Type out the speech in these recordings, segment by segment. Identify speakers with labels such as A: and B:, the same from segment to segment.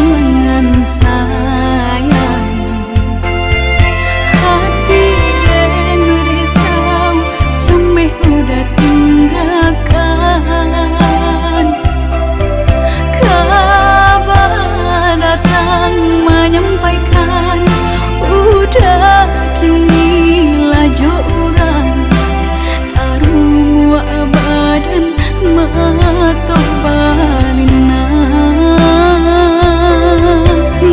A: dengan sayang. Hati yang risau jameh udah tinggalkan. Kabar datang menyampaikan udah kini laju orang. Taruh badan mato balina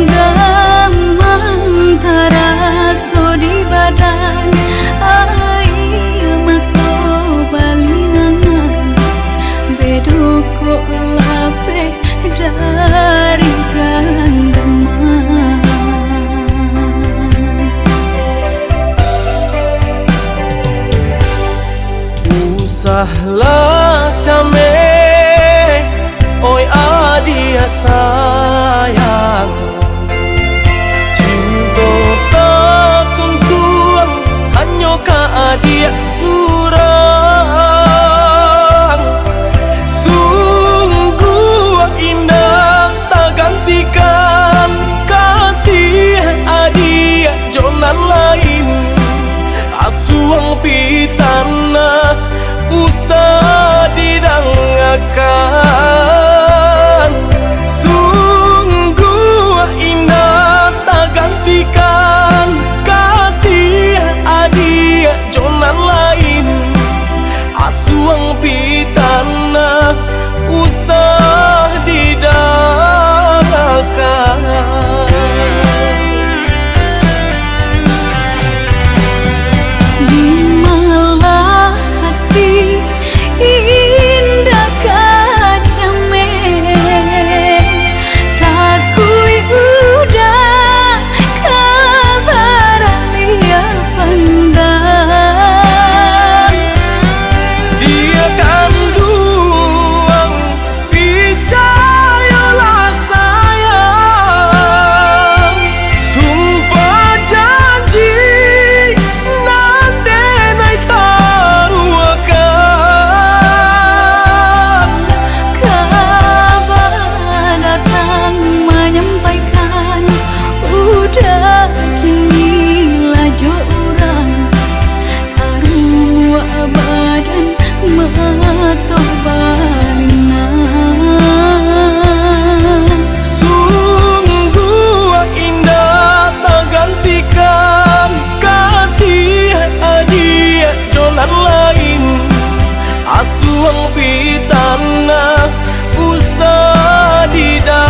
A: gamang taraso di badan air mato balina bedoko lape dari ganggaman.
B: Usahlah came, oi adia sayang. Cinta tak tuntuang, hanya ka adia surang. Sungguh indah tak gantikan kasih adia jonan lain. Asuang pitana usah didangakan. Sungguh indah tak gantikan kasih adia jonan lain. Asuang pitana usah didangakan. Sungguh indah tak gantikan kasih adia jonan lain. Asuang pitana usah didangakan.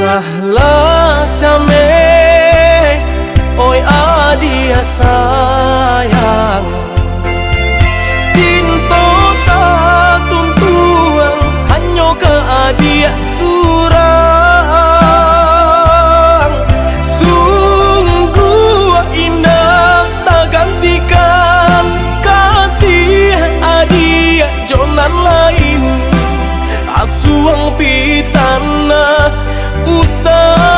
B: Usahlah came, oi adia sayang. Cinta tak tuntuang, hanya ka adia surang. Sungguh indah tak gantikan kasih adia jonan lain. Asuang pitana usah